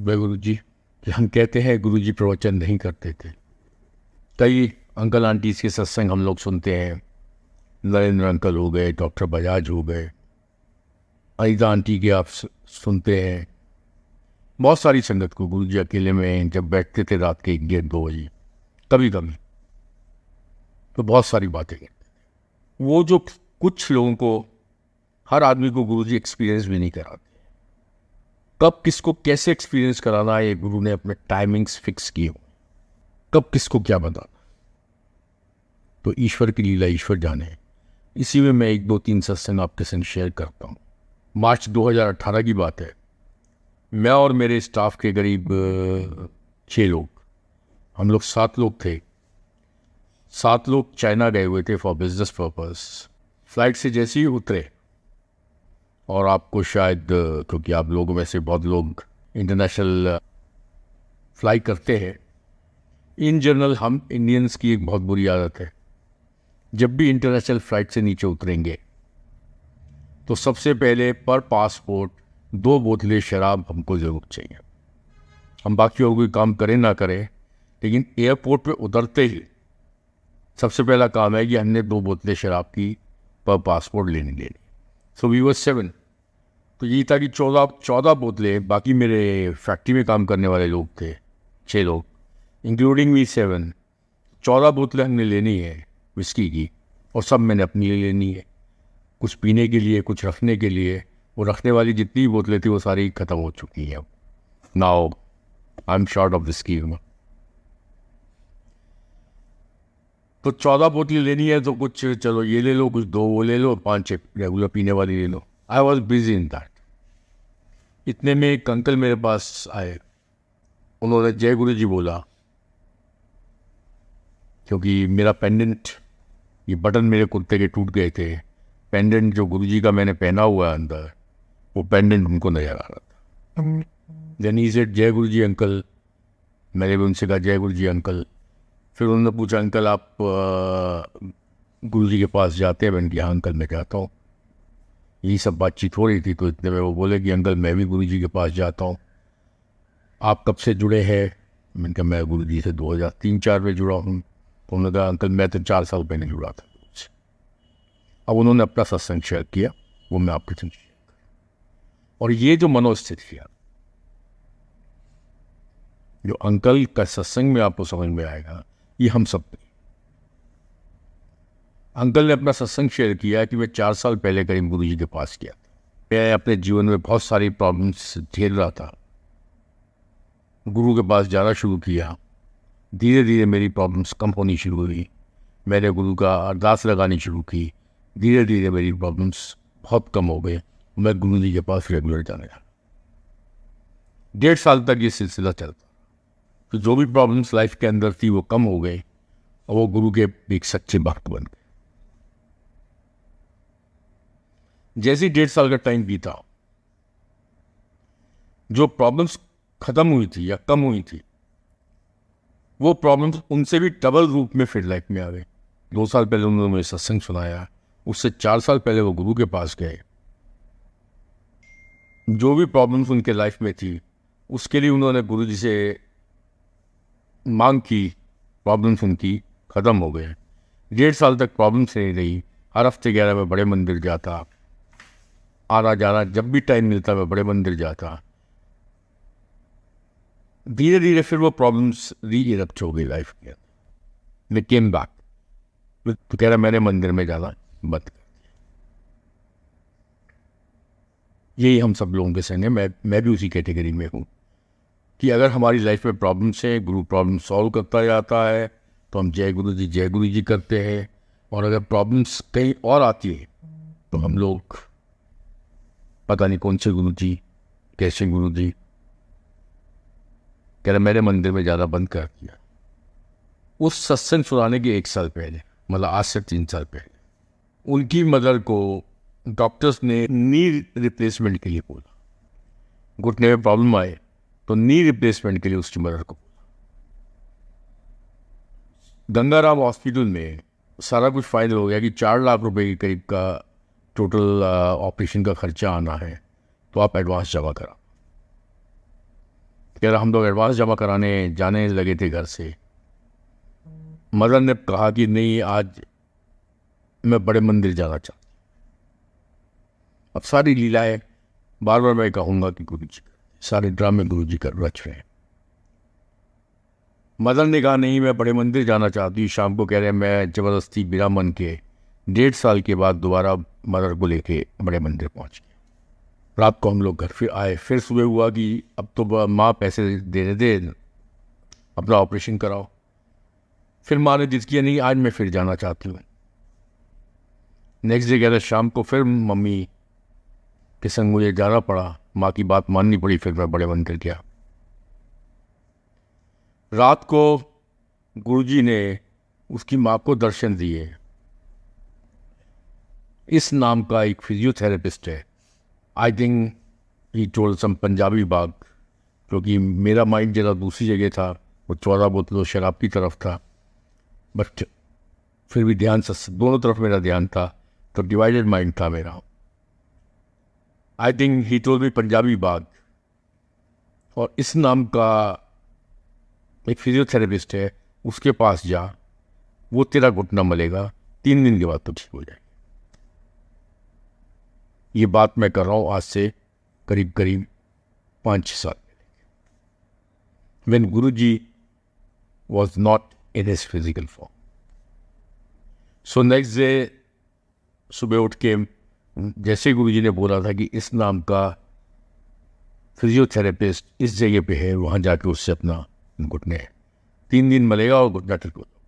वे गुरु जी कि हम कहते हैं गुरु जी प्रवचन नहीं करते थे। कई अंकल आंटीज के सत्संग हम लोग सुनते हैं। नरेंद्र अंकल हो गए, डॉक्टर बजाज हो गए, अनीता आंटी के आप सुनते हैं। बहुत सारी संगत को गुरु जी अकेले में जब बैठते थे रात के 1-1-2 बजे कभी कभी, तो बहुत सारी बातें करते थे। वो जो कुछ लोगों को, हर आदमी को गुरु जी एक्सपीरियंस भी नहीं कराते। कब किसको कैसे एक्सपीरियंस कराना है, ये गुरु ने अपने टाइमिंग्स फिक्स किए हुए। कब किसको क्या बताना, तो ईश्वर की लीला ईश्वर जाने। इसी में मैं 1-2-3 सत्संग आपके संग शेयर करता हूँ। मार्च 2018 की बात है। मैं और मेरे स्टाफ के करीब 6 लोग, हम लोग 7 लोग थे। 7 लोग चाइना गए हुए थे फॉर बिजनेस पर्पस। फ्लाइट से जैसे ही उतरे, और आपको शायद क्योंकि आप लोगों में से बहुत लोग इंटरनेशनल फ्लाई करते हैं, इन जनरल हम इंडियंस की एक बहुत बुरी आदत है, जब भी इंटरनेशनल फ्लाइट से नीचे उतरेंगे तो सबसे पहले पर पासपोर्ट 2 बोतलें शराब हमको ज़रूर चाहिए। हम बाकी और कोई काम करें ना करें, लेकिन एयरपोर्ट पे उतरते ही सबसे पहला काम है कि हमने 2 बोतलें शराब की पर पासपोर्ट लेनी। So we were 7। तो यही था कि 14 बोतलें, बाकी मेरे फैक्ट्री में काम करने वाले लोग थे 6 लोग, इंक्लूडिंग मी 7। 14 बोतलें हमने लेनी है विस्की की, और सब मैंने अपने लिए लेनी है। कुछ पीने के लिए, कुछ रखने के लिए। वो रखने वाली जितनी बोतलें थी वो सारी ख़त्म हो चुकी हैं अब। Now I am short of whisky. तो 14 बोतलें लेनी है, तो कुछ चलो ये ले लो, कुछ 2 वो ले लो, 5-6 रेगुलर पीने वाली ले लो। I was busy in that. इतने में एक अंकल मेरे पास आए। उन्होंने जय गुरु जी बोला, क्योंकि मेरा पेंडेंट, ये बटन मेरे कुर्ते के टूट गए थे। पेंडेंट जो गुरु जी का मैंने पहना हुआ है अंदर, वो पेंडेंट उनको नजर आ रहा था। देन ही सेड जय गुरु जी अंकल। मैंने भी उनसे कहा जय गुरु जी अंकल। फिर उन्होंने पूछा अंकल आप गुरु जी के पास जाते हैं? मैंने कहा अंकल मैं जाता हूँ। यही सब बातचीत हो रही थी, तो इतने में वो बोले कि अंकल मैं भी गुरु जी के पास जाता हूँ। आप कब से जुड़े हैं? मैंने कहा मैं गुरु जी से 2003-4 में जुड़ा हूँ। तो उन्होंने कहा अंकल मैं तो 4 साल पहले जुड़ा था। अब उन्होंने अपना सत्संग शेयर किया, वो मैं आपके संग शेयर करूँ। और ये जो मनोस्थिति है, जो अंकल का सत्संग में आपको समझ में आएगा, ये हम सब नहीं। अंकल ने अपना सत्संग शेयर किया कि मैं 4 साल पहले करीब गुरु जी के पास गया था। मैं अपने जीवन में बहुत सारी प्रॉब्लम्स झेल रहा था। गुरु के पास जाना शुरू किया, धीरे धीरे मेरी प्रॉब्लम्स कम होनी शुरू हुई। मैंने गुरु का अरदास लगानी शुरू की, धीरे धीरे मेरी प्रॉब्लम्स बहुत कम हो गए। मैं गुरु जी के पास रेगुलर जाने लगा। 1.5 साल तक ये सिलसिला चलता। तो जो भी प्रॉब्लम्स लाइफ के अंदर थी वो कम हो गई, और वो गुरु के एक सच्चे भक्त बन गए। जैसे 1.5 साल का टाइम बीता, जो प्रॉब्लम्स खत्म हुई थी या कम हुई थी, वो प्रॉब्लम्स उनसे भी डबल रूप में फिर लाइफ में आ गई। 2 साल पहले उन्होंने मुझे सत्संग सुनाया, उससे 4 साल पहले वो गुरु के पास गए। जो भी प्रॉब्लम्स उनके लाइफ में थी, उसके लिए उन्होंने गुरु जी से मांग की, प्रॉब्लम्स उनकी ख़त्म हो गए। 1.5 साल तक प्रॉब्लम्स नहीं रही। हर हफ्ते 11 में बड़े मंदिर जाता, आना जाना जब भी टाइम मिलता मैं बड़े मंदिर जाता। धीरे धीरे फिर वो प्रॉब्लम्स री इरप्ट हो गई लाइफ के। मैं केम बैक, तो कह रहा मैंने मंदिर में जाना बंद कर। यही हम सब लोगों के संग है। मैं भी उसी कैटेगरी में हूँ कि अगर हमारी लाइफ में प्रॉब्लम्स हैं, गुरु प्रॉब्लम सॉल्व करता जाता है, तो हम जय गुरु जी करते हैं। और अगर प्रॉब्लम्स कहीं और आती है, तो हम लोग पता नहीं कौन से गुरु जी, कैसे गुरु जी, कह रहे मैंने मंदिर में ज़्यादा बंद कर दिया। उस सत्संग सुनाने के 1 साल पहले, मतलब आज से 3 साल पहले, उनकी मदर को डॉक्टर्स ने नी रिप्लेसमेंट के लिए बोला। घुटने में प्रॉब्लम आए तो नी रिप्लेसमेंट के लिए उसकी मदर को बोला। गंगाराम हॉस्पिटल में सारा कुछ फाइनल हो गया कि 4 लाख रुपए के करीब का टोटल ऑपरेशन का खर्चा आना है, तो आप एडवांस जमा करा। कह रहा हम लोग एडवांस जमा कराने जाने लगे थे घर से। मदन ने कहा कि नहीं, आज मैं बड़े मंदिर जाना चाहता। अब सारी लीलाएं बार बार मैं कहूँगा कि गुरु जी सारे ड्रामे गुरु जी कर रच रहे हैं। मदन ने कहा नहीं, मैं बड़े मंदिर जाना चाहती हूँ। शाम को कह रहे हैं मैं ज़बरदस्ती बिना मन के 1.5 साल के बाद दोबारा मदर को लेके बड़े मंदिर पहुँच गए। रात को हम लोग घर फिर आए। फिर सुबह हुआ कि अब तो माँ पैसे दे दे, अपना ऑपरेशन कराओ। फिर माँ ने जिद किया नहीं, आज मैं फिर जाना चाहती हूँ। नेक्स्ट डे कह रहे शाम को फिर मम्मी के संग मुझे जाना पड़ा, माँ की बात माननी पड़ी। फिर मैं बड़े मंदिर गया। रात को गुरुजी ने उसकी माँ को दर्शन दिए। इस नाम का एक फिजियोथेरेपिस्ट है, आई थिंक ही टोल्ड सम पंजाबी बाग, क्योंकि मेरा माइंड जरा दूसरी जगह था, वो 14 बोतलों शराब की तरफ था। बट फिर भी ध्यान से दोनों तरफ मेरा ध्यान था, तो डिवाइडेड माइंड था मेरा। I think he told me Punjabi Bagh. और इस नाम का एक फिजियोथेरेपिस्ट है, उसके पास जा, वो तेरा घुटना मलेगा, 3 दिन के बाद तो ठीक हो जाएगा। ये बात मैं कर रहा हूँ आज से करीब 5-6 साल पहले, when Guruji was not in his physical form. So next day सुबह उठ के जैसे गुरुजी ने बोला था कि इस नाम का फिजियोथेरेपिस्ट इस जगह पे है, वहाँ जाके उससे अपना घुटने 3 दिन मलेगा और घुटना ठीक हो जाएगा।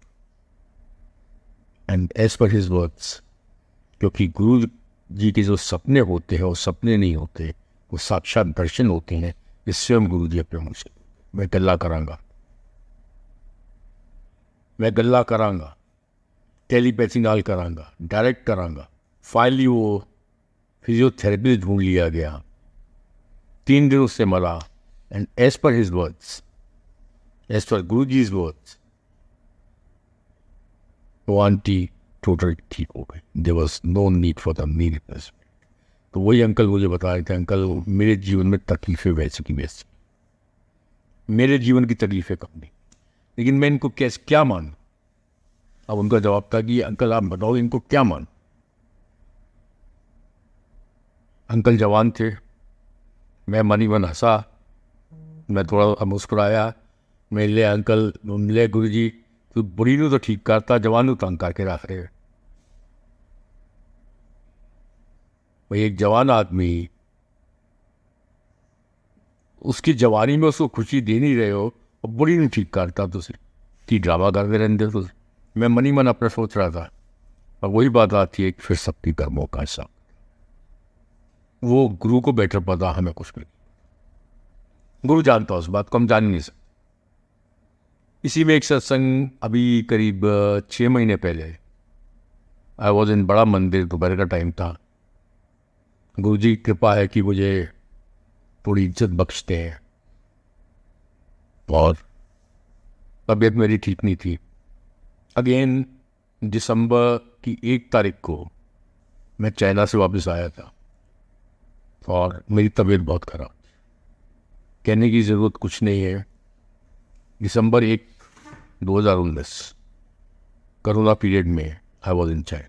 And as per his words, क्योंकि गुरु जी के जो सपने होते हैं वो सपने नहीं होते, वो साक्षात दर्शन होते हैं। इस स्वयं गुरु जी अपने मुँह से मैं गल्ला करांगा, टेलीपैथी नाल करांगा, डायरेक्ट करांगा। फाइनली वो फिजियोथेरेपिस्ट ढूंढ लिया गया, 3 दिन उससे मरा। And as per his words, as per Guru ji's words, वो आंटी टोटल ठीक हो गई। There was no need for the knee replacement. तो वही अंकल मुझे बता रहे थे, अंकल मेरे जीवन में तकलीफ़ें वैसी की वैसी, मेरे जीवन की तकलीफ़ें कम नहीं, लेकिन मैं इनको कैसे क्या मानूं। अब उनका जवाब था कि अंकल आप बताओ इनको क्या मानूं। अंकल जवान थे, मैं मनी मन हंसा, मैं थोड़ा मुस्कुराया। मैं ले अंकल ले गुरु जी, तू बुढ़ी नू तो ठीक करता, जवान नू तंग करके रख रहे। भाई एक जवान आदमी, उसकी जवानी में उसको खुशी दे नहीं रहे हो और बुढ़ी नू ठीक करता, तुझे की ड्रामा करते रहते तुझे। मैं मनी मन अपना सोच रहा था। और वही बात आती है फिर सबकी कर्मों का हिसाब। वो गुरु को बेटर पता, हमें कुछ नहीं। गुरु जानता उस बात को, हम जान नहीं सकते। इसी में एक सत्संग अभी करीब 6 महीने पहले आई वॉज इन बड़ा मंदिर, दोपहर का टाइम था। गुरु जी की कृपा है कि मुझे थोड़ी इज्जत बख्शते हैं, और तबीयत मेरी ठीक नहीं थी। अगेन दिसंबर की 1 तारीख को मैं चाइना से वापस आया था और मेरी तबीयत बहुत खराब थी। कहने की ज़रूरत कुछ नहीं है, दिसंबर 1, 2019 कोरोना पीरियड में आई वॉज इन चाइना।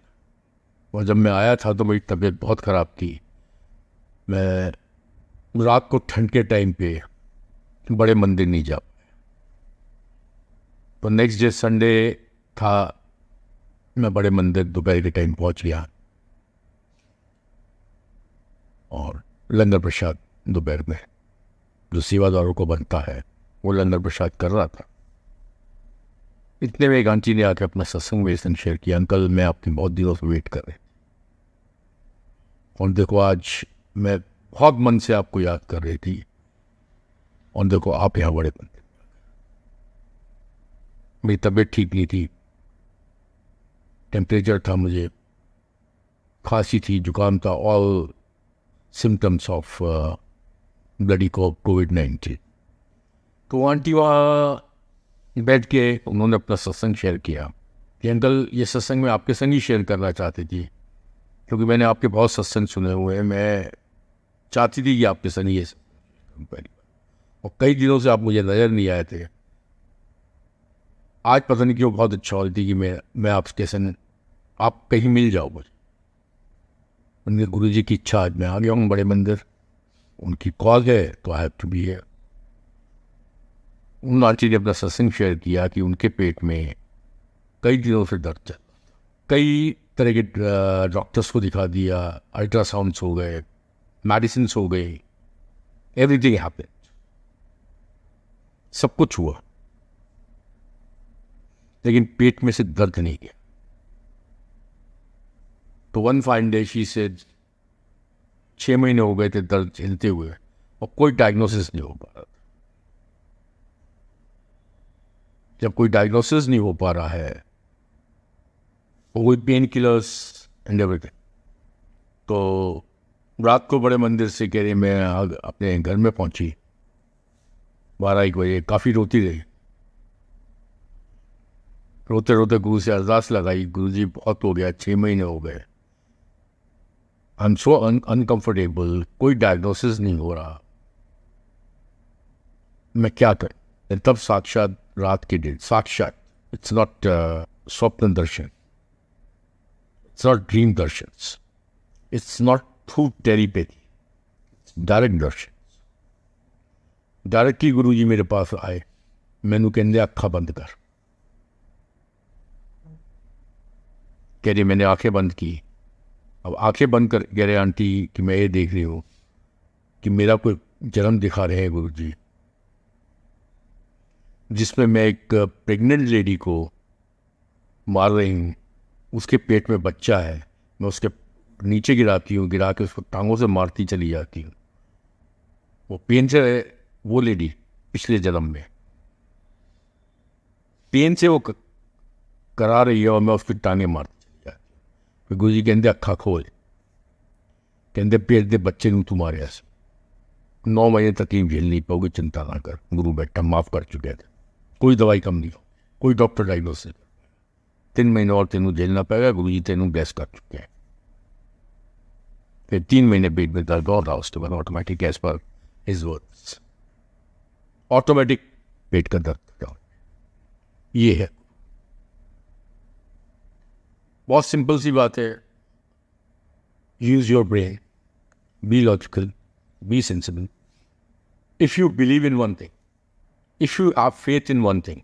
और जब मैं आया था तो मेरी तबीयत बहुत ख़राब थी। मैं रात को ठंड के टाइम पे बड़े मंदिर नहीं जा पाया। तो नेक्स्ट डे संडे था, मैं बड़े मंदिर दोपहर के टाइम पहुंच गया और लंगर प्रसाद दोपहर में जो सेवादारों को बनता है वो लंगर प्रसाद कर रहा था। इतने में एक आंटी ने आकर अपना सत्संग वेसन शेयर किया, अंकल मैं आपकी बहुत दिनों से वेट कर रही थी, और देखो आज मैं बहुत मन से आपको याद कर रही थी, और देखो आप यहाँ बड़े मंदिर। मेरी तबीयत ठीक नहीं थी, टेम्परेचर था, मुझे खांसी थी, जुकाम था, ऑल सिम्टम्स ऑफ ब्लडी कोविड-19। तो आंटी वहाँ बैठ के उन्होंने अपना सत्संग शेयर किया कि अंकल ये सत्संग मैं आपके संग ही शेयर करना चाहती थी, क्योंकि मैंने आपके बहुत सत्संग सुने हुए हैं, मैं चाहती थी कि आपके संग ये पहली बार। और कई दिनों से आप मुझे नज़र नहीं आए थे। आज पता नहीं क्यों बहुत अच्छा हो रही थी कि मैं आपके सन आप कहीं मिल जाओ मुझे। उनके गुरु जी की इच्छा, आज मैं आ गया हूँ बड़े मंदिर, उनकी कॉल है तो I have to be here. उन आंटी ने अपना सत्संग शेयर किया कि उनके पेट में कई दिनों से दर्द चल रहा था। कई तरह के डॉक्टर्स को दिखा दिया, अल्ट्रासाउंड्स हो गए, मेडिसिन हो गई, एवरीथिंग हैपेंड, सब कुछ हुआ, लेकिन पेट में से दर्द नहीं गया। तो one fine day she said 6 महीने हो गए थे दर्द झेलते हुए और कोई डायग्नोसिस नहीं हो पा रहा था। जब कोई डायग्नोसिस नहीं हो पा रहा है, कोई पेन किलर्स एंड एवरीथिंग, तो रात को बड़े मंदिर से कह रही मैं अपने घर में पहुंची 12-1 बजे, काफ़ी रोती रही। रोते रोते गुरु से अरदास लगाई, गुरु जी बहुत हो गया, 6 महीने हो गए, आई एम सो अनकम्फर्टेबल, कोई डायग्नोसिस नहीं हो रहा, मैं क्या करूं। तब साक्षात रात के दिन, साक्षात, इट्स नॉट स्वप्न दर्शन, इट्स नॉट ड्रीम दर्शन, it's not through telepathy, direct दर्शन। डायरेक्टली गुरु जी मेरे पास आए, मैनू कहते अखा बंद कर। कह रही मैंने आंखें बंद की। अब आंखें बंद कर कह रहे आंटी कि मैं ये देख रही हूँ कि मेरा कोई जन्म दिखा रहे हैं गुरु जी, जिसमें मैं एक प्रेग्नेंट लेडी को मार रही हूँ, उसके पेट में बच्चा है, मैं उसके नीचे गिराती हूँ, गिरा के उसको टांगों से मारती चली जाती हूँ। वो पेन से, वो लेडी पिछले जन्म में पेन से वो करा रही है और मैं उसकी टांगें मारती चली जाती हूँ। फिर गुरु जी कहते अखा खोल, कहते पेट दे बच्चे नूं तू मारिया से, 9 महीने तकलीफ झेल नहीं पाओगे, चिंता ना कर, गुरु बेटा माफ़ कर चुके थे, कोई दवाई कम नहीं हो, कोई डॉक्टर डायग्नोसिस, 3 महीने और तेनू झेलना पड़ेगा, गुरु जी तेनू ब्लेस कर चुके हैं। फिर 3 महीने पेट में दर्द और रहा, उसके बाद automatic as per his words automatic पेट का दर्द जाओ। ये है, बहुत सिंपल सी बात है। Use your brain, be logical, B sensible. If you believe in one thing, if you have faith in one thing,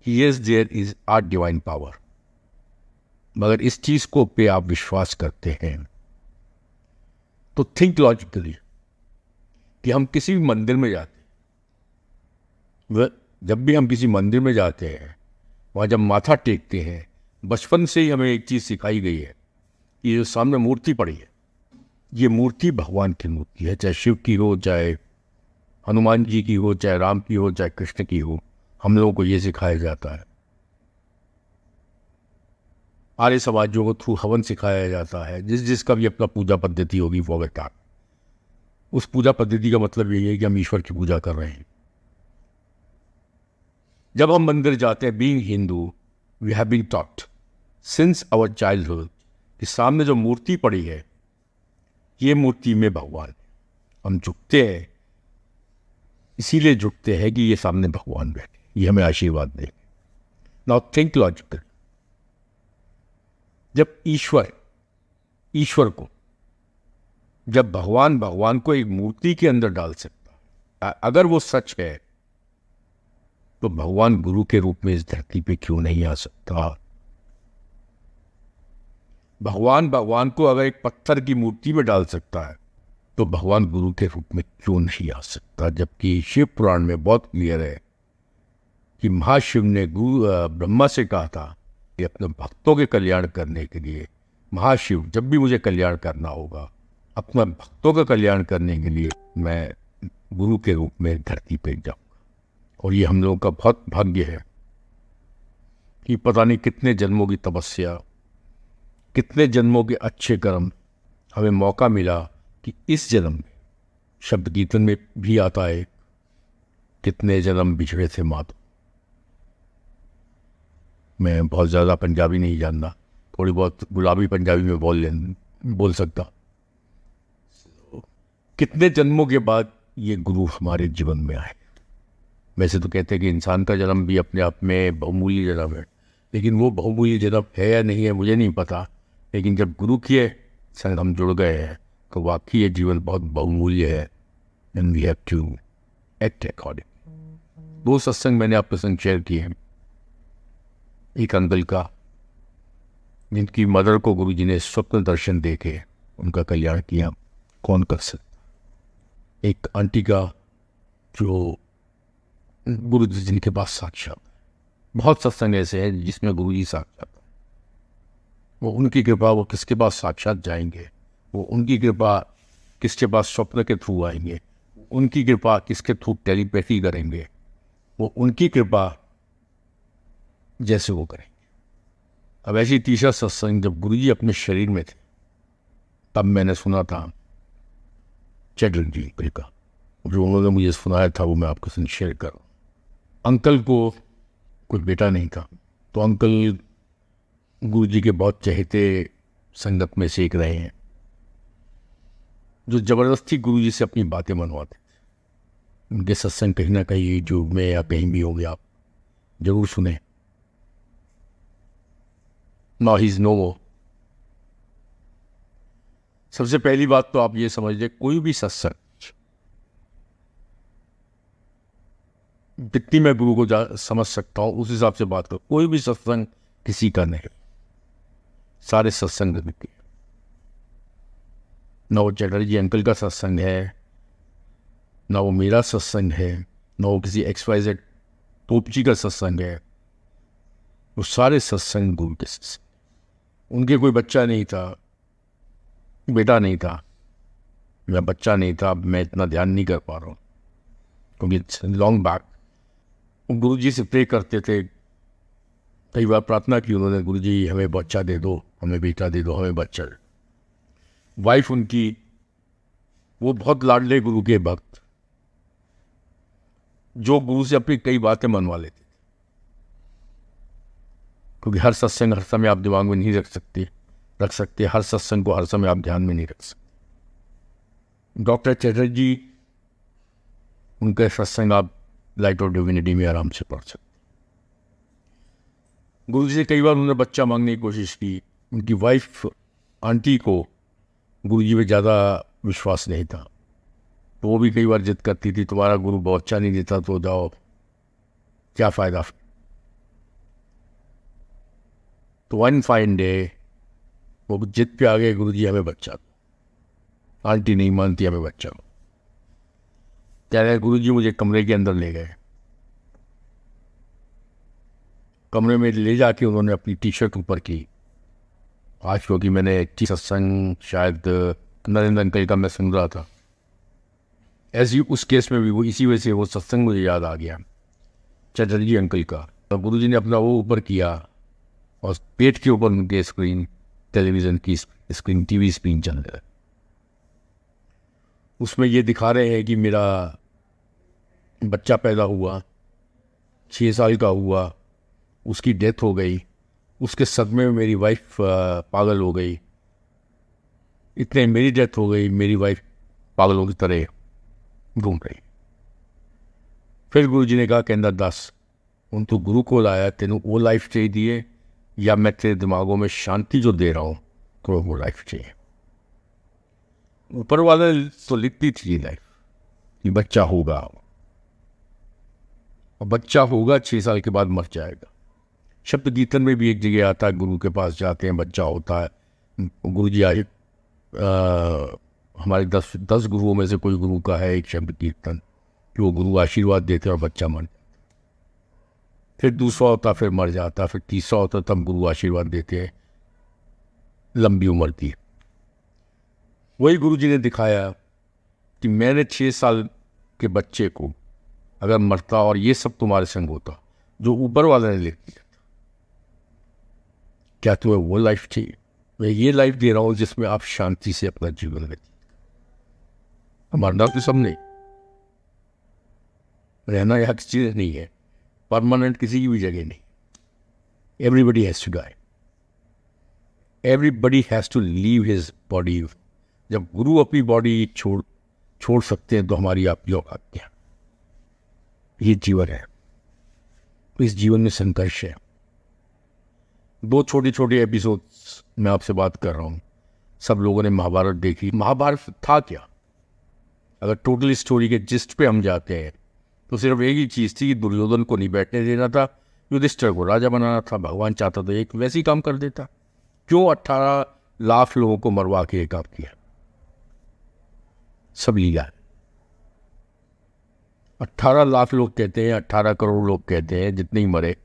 yes, there is our divine power, मगर इस चीज को पे आप विश्वास करते हैं तो थिंक लॉजिकली कि हम किसी भी मंदिर में जाते हैं, जब भी हम किसी मंदिर में जाते हैं, वहाँ जब माथा टेकते हैं, बचपन से ही हमें एक चीज़ सिखाई गई है कि ये जो सामने मूर्ति पड़ी है, ये मूर्ति भगवान की मूर्ति है, चाहे शिव की हो, चाहे हनुमान जी की हो, चाहे राम की हो, चाहे कृष्ण की हो, हम लोगों को ये सिखाया जाता है। आर्य समाजों को थ्रू हवन सिखाया जाता है, जिसका भी अपना पूजा पद्धति होगी वो बेटा, उस पूजा पद्धति का मतलब यही है कि हम ईश्वर की पूजा कर रहे हैं। जब हम मंदिर जाते हैं, being Hindu, we have been taught since our childhood कि सामने जो मूर्ति पड़ी है, ये मूर्ति में भगवान, हम झुकते हैं, इसीलिए झुकते हैं कि ये सामने भगवान बैठे, ये हमें आशीर्वाद देंगे। नाउ थिंक लॉजिकल, जब ईश्वर को, जब भगवान को एक मूर्ति के अंदर डाल सकता, अगर वो सच है तो भगवान गुरु के रूप में इस धरती पे क्यों नहीं आ सकता? भगवान को अगर एक पत्थर की मूर्ति में डाल सकता है तो भगवान गुरु के रूप में क्यों नहीं आ सकता? जबकि शिव पुराण में बहुत क्लियर है कि महाशिव ने ब्रह्मा से कहा था कि अपने भक्तों के कल्याण करने के लिए, महाशिव जब भी मुझे कल्याण करना होगा, अपने भक्तों का कल्याण करने के लिए मैं गुरु के रूप में धरती पर जाऊंगा। और ये हम लोगों का बहुत भाग्य है कि पता नहीं कितने जन्मों की तपस्या, कितने जन्मों के अच्छे कर्म, हमें मौका मिला कि इस जन्म में, शब्द कीर्तन में भी आता है, कितने जन्म बिछड़े थे मातो। मैं बहुत ज़्यादा पंजाबी नहीं जानता, थोड़ी बहुत गुलाबी पंजाबी में बोल सकता। कितने जन्मों के बाद ये गुरु हमारे जीवन में आए। वैसे तो कहते हैं कि इंसान का जन्म भी अपने आप में बहुमूल्य जन्म है, लेकिन वो बहुमूल्य जन्म है या नहीं है मुझे नहीं पता, लेकिन जब गुरु के संग हम जुड़ गए हैं तो वाकई ये जीवन बहुत बहुमूल्य है। And we have to act according. दो सत्संग मैंने आपके संग शेयर किए हैं। एक अंकल का, जिनकी मदर को गुरु जी ने स्वप्न दर्शन दे के उनका कल्याण किया, कौन कर सकता। एक आंटी का जो गुरु जी जिनके पास साक्षात, बहुत सत्संग ऐसे हैं जिसमें गुरु जी साक्षात, वो उनकी कृपा, वो किसके पास साक्षात जाएंगे, वो उनकी कृपा किसके पास स्वप्न के थ्रू आएंगे, उनकी कृपा किसके थ्रू टेलीपैथी करेंगे, वो उनकी कृपा जैसे वो करेंगे। अब ऐसी तीसरा सत्संग जब गुरु जी अपने शरीर में थे तब मैंने सुना था चैटर्जी अंकल का, जो उन्होंने मुझे सुनाया था वो मैं आपके साथ शेयर कर रहा हूँ। अंकल को कोई बेटा नहीं था, तो अंकल गुरु जी के बहुत चहेते संगत में से एक रहे हैं, जो ज़बरदस्ती गुरु जी से अपनी बातें मनवाते थे। उनके सत्संग कहीं ना कहीं यूट्यूब में या कहीं भी होंगे, आप जरूर सुने। नाउ ही इज नो मोर। सबसे पहली बात तो आप ये समझ लें, कोई भी सत्संग, जितनी मैं गुरु को समझ सकता हूँ उस हिसाब से बात करो, कोई भी सत्संग किसी का नहीं, सारे सत्संग के। ना वो चैटर्जी अंकल का सत्संग है, ना वो मेरा सत्संग है, ना वो किसी XYZ टोपची का सत्संग है, वो सारे सत्संग गुरु के सत्संग। उनके कोई बच्चा नहीं था, बेटा नहीं था, या बच्चा नहीं था, मैं इतना ध्यान नहीं कर पा रहा हूँ क्योंकि लॉन्ग बैक गुरु जी से प्रे करते थे। कई बार प्रार्थना की उन्होंने, गुरु जी हमें बच्चा दे दो, हमें बेटा दे दो, हमें बच्चा दे। वाइफ उनकी, वो बहुत लाडले गुरु के भक्त, जो गुरु से अपनी कई बातें मनवा लेते थे, क्योंकि हर सत्संग हर समय आप दिमाग में नहीं रख सकते, हर सत्संग को हर समय आप ध्यान में नहीं रख सकते। डॉक्टर चैटर्जी, उनके सत्संग आप लाइट ऑफ डिविनिटी में आराम से पढ़ सकते। गुरु जी से कई बार उन्होंने बच्चा मांगने की कोशिश की। उनकी वाइफ आंटी को गुरु जी में ज़्यादा विश्वास नहीं था, तो वो भी कई बार जिद करती थी, तुम्हारा गुरु बहुत अच्छा नहीं देता तो जाओ, क्या फ़ायदा। तो वन फाइन डे वो जिद पे आ गए, गुरु जी हमें बच्चा दो। आंटी नहीं मानती, हमें बच्चा दो। कह रहे गुरु जी मुझे कमरे के अंदर ले गए, कमरे में ले जाके उन्होंने अपनी टी-शर्ट ऊपर की। आज क्योंकि मैंने सत्संग शायद नरेंद्र अंकल का मैं सुन रहा था, ऐसी उस केस में भी वो इसी वजह से वो सत्संग मुझे याद आ गया चैटर्जी अंकल का। तो गुरु जी ने अपना वो ऊपर किया और पेट के ऊपर उनके स्क्रीन, टेलीविज़न की स्क्रीन, टीवी स्क्रीन चल रहा है। उसमें ये दिखा रहे हैं कि मेरा बच्चा पैदा हुआ, 6 साल का हुआ, उसकी डेथ हो गई, उसके सदमे में मेरी वाइफ पागल हो गई, इतने मेरी डेथ हो गई, मेरी वाइफ पागलों की तरह घूम रही। फिर गुरु जी ने कहा, कहना दस उन तो गुरु को लाया, तेनों वो लाइफ चाहिए या मैं तेरे दिमागों में शांति जो दे रहा हूँ तो वो लाइफ चाहिए। ऊपर वाले तो लिखती थी लाइफ कि बच्चा होगा, और बच्चा होगा 6 साल के बाद मर जाएगा। शब्द कीर्तन में भी एक जगह आता है, गुरु के पास जाते हैं, बच्चा होता है, गुरु जी आए। हमारे 10 गुरुओं में से कोई गुरु का है एक शब्द कीर्तन कि वो गुरु आशीर्वाद देते और बच्चा मर जाता, फिर दूसरा होता, फिर मर जाता, फिर तीसरा होता, तब गुरु आशीर्वाद देते हैं, लंबी उम्र की। वही गुरु जी ने दिखाया कि मैंने 6 साल के बच्चे को अगर मरता और ये सब तुम्हारे संग होता जो ऊपर वाले ने लिख दिया, क्या तुम्हें वो लाइफ चाहिए? मैं ये लाइफ दे रहा हूँ जिसमें आप शांति से अपना जीवन व्यतीत। मरना तो सब नहीं, रहना यहाँ किसी चीज़ नहीं है, परमानेंट किसी की भी जगह नहीं। Everybody has to die, everybody has to leave his body. जब गुरु अपनी बॉडी छोड़ छोड़ सकते हैं तो हमारी आपकी औकात क्या। ये जीवन है, इस जीवन में संघर्ष है। 2 छोटे छोटे एपिसोड्स मैं आपसे बात कर रहा हूँ। सब लोगों ने महाभारत देखी। महाभारत था क्या? अगर टोटल स्टोरी के जिस्ट पे हम जाते हैं तो सिर्फ एक ही चीज़ थी कि दुर्योधन को नहीं बैठने देना था, युधिष्ठिर को राजा बनाना था। भगवान चाहता तो एक वैसे ही काम कर देता। क्यों 18 लाख लोगों को मरवा के एक काम किया? सब लीला है। 18 लाख लोग कहते हैं, 18 करोड़ लोग कहते हैं, जितने ही मरे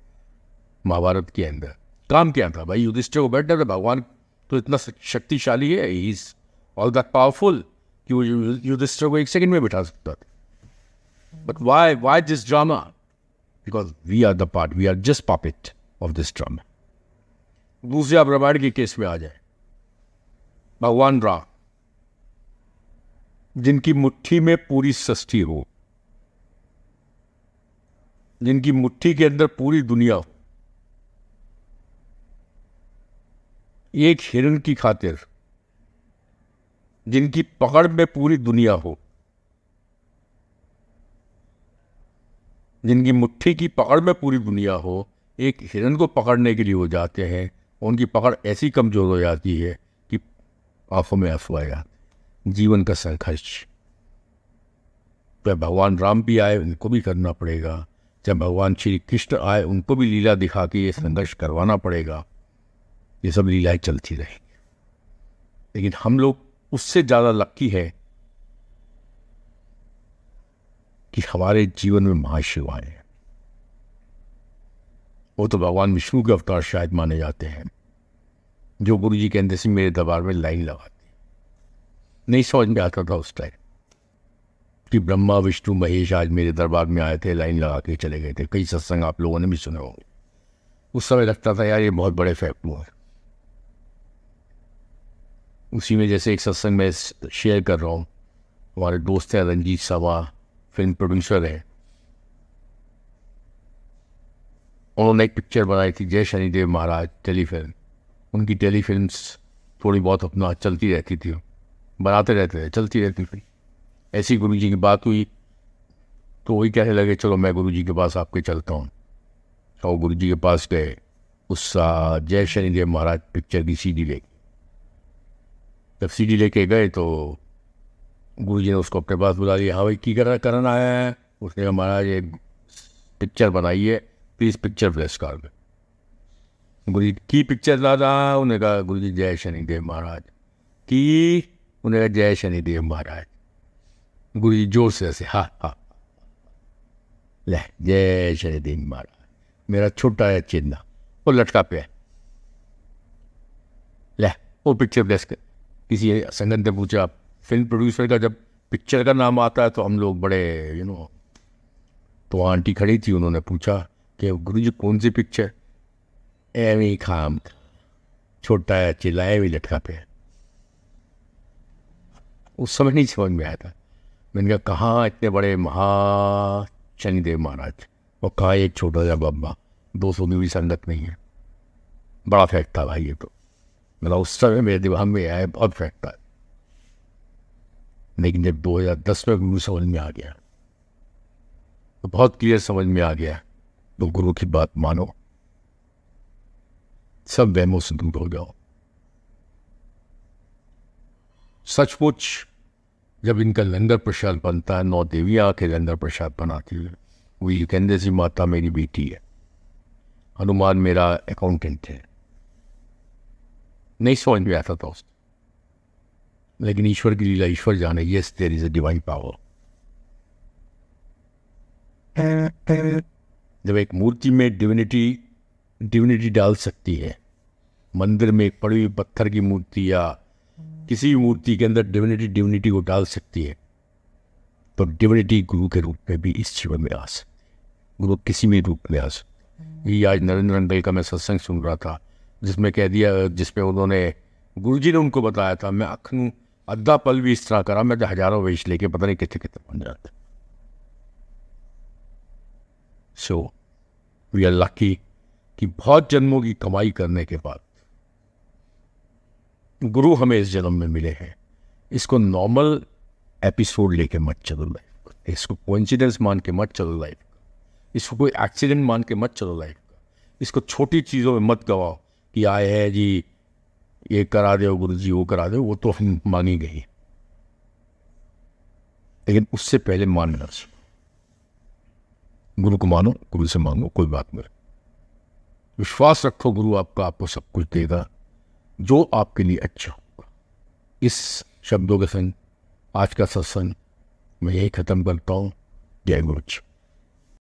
महाभारत के अंदर। काम क्या था भाई? युधिष्ठिर को बैठना था। भगवान तो इतना शक्तिशाली है, he is all that powerful कि वो युधिष्ठिर को एक सेकंड में बिठा सकता था। But why this drama? Because we are the part, we are just puppet of this drama. दूसरे आप रामायण के केस में आ जाए, भगवान राम जिनकी मुट्ठी में पूरी सृष्टि हो, जिनकी मुट्ठी के अंदर पूरी दुनिया हो, एक हिरण की खातिर जिनकी पकड़ में पूरी दुनिया हो, जिनकी मुट्ठी की पकड़ में पूरी दुनिया हो, एक हिरण को पकड़ने के लिए हो जाते हैं। उनकी पकड़ ऐसी कमजोर हो जाती है कि आंखों में आंसू आ जाते। जीवन का संघर्ष। जब भगवान राम भी आए उनको भी करना पड़ेगा, जब भगवान श्री कृष्ण आए उनको भी लीला दिखा के ये संघर्ष करवाना पड़ेगा। ये सब लीलाएं चलती रहेंगी। लेकिन हम लोग उससे ज़्यादा लक्की है कि हमारे जीवन में महाशिवाएं हैं। वो तो भगवान विष्णु के अवतार शायद माने जाते हैं, जो गुरु जी कहते से मेरे दरबार में लाइन लगाते। नहीं समझ में आता था उस टाइम कि ब्रह्मा विष्णु महेश आज मेरे दरबार में आए थे, लाइन लगा के चले गए थे। कई सत्संग आप लोगों ने भी सुने होंगे। उस समय लगता था यार ये बहुत बड़े फैक्ट है। उसी में जैसे एक सत्संग में शेयर कर रहा हूँ, हमारे दोस्त हैं रंजीत सावा, फिल्म प्रोड्यूसर है। उन्होंने एक पिक्चर बनाई थी जय शनिदेव महाराज, टेलीफिल्म। उनकी टेलीफिल्म्स थोड़ी बहुत अपना चलती रहती थी, बनाते रहते थे, चलती रहती थी। ऐसी गुरु जी की बात हुई तो वही कहने लगे चलो मैं गुरु जी के पास आपके चलता हूँ। और गुरु जी के पास गए, उस जय शनिदेव महाराज पिक्चर की सीडी लेके। जब सीडी लेके गए तो गुरु जी ने उसको अपने पास बुला लिया। हाँ भाई की करन आया है? उसने कहा महाराज ये पिक्चर बनाई है, प्लीज़ पिक्चर प्लेस कर दे। गुरु जी की पिक्चर ला रहा, उन्हें कहा गुरु जी जय शनिदेव महाराज की। उन्हें कहा जय शनिदेव महाराज। गुरु जी जोर से ऐसे हाँ हाँ ले जय शनिदेव महाराज। मेरा छोटा है चिन्ह वो लटका पे ले वो पिक्चर प्लेस कर। किसी संगत ने पूछा, फिल्म प्रोड्यूसर का जब पिक्चर का नाम आता है तो हम लोग बड़े तो आंटी खड़ी थी, उन्होंने पूछा कि गुरुजी कौन सी पिक्चर? एवी खाम, छोटा है चिल्ला एवी लटका पे। उस समय नहीं समझ में आया था। मैंने कहा कहाँ इतने बड़े महा शनिदेव महाराज और कहाँ एक छोटा सा बब्बा, 200 की भी संगत नहीं है। बड़ा फैक्ट था भाई ये तो। मतलब उस समय मेरे दिमाग में आया, बहुत फैक्ट था। लेकिन जब 2010 में गुरु समझ में आ गया तो बहुत क्लियर समझ में आ गया, तो गुरु की बात मानो, सब वहमों से दूर हो जाओ। सचमुच जब इनका लंगर प्रसाद बनता है, 9 देवियाँ आके लंगर प्रसाद बनाती है। वही कहते सी माता मेरी बेटी है, हनुमान मेरा अकाउंटेंट है। नहीं समझ में आता था उस, लेकिन ईश्वर की लीला ईश्वर जाने। Yes there is a divine power. जब एक मूर्ति में डिविनिटी डाल सकती है, मंदिर में एक पड़ी हुई पत्थर की मूर्ति या किसी भी मूर्ति के अंदर डिविनिटी को डाल सकती है, तो डिविनिटी गुरु के रूप में भी इस जीवन में आ सकती है। गुरु किसी भी रूप में आ सकती है। ये आज नरेंद्र अंकल का मैं सत्संग सुन रहा था, जिसमें कह दिया, जिसमें उन्होंने गुरुजी ने उनको बताया था, मैं अखनू अद्धा पल भी इस तरह करा, मैं तो हजारों वेश लेके पता नहीं कितने कितने बन जाते। सो वी आर लकी कि बहुत जन्मों की कमाई करने के बाद गुरु हमें इस जन्म में मिले हैं। इसको नॉर्मल एपिसोड लेके मत चलो लाइफ का, इसको कोइंसिडेंस मान के मत चलो लाइफ का, इसको कोई एक्सीडेंट मान के मत चलो लाइफ का, इसको छोटी चीज़ों में मत गवाओ कि आए है जी ये करा दो गुरु जी वो करा दो, वो तो हम मांगी गई, लेकिन उससे पहले मानना सीखो। गुरु को मानो, गुरु से मांगो, कोई बात नहीं, विश्वास रखो गुरु आपको सब कुछ देगा जो आपके लिए अच्छा होगा। इस शब्दों के संग आज का सत्संग मैं यही ख़त्म करता हूँ। जय गुरु जी।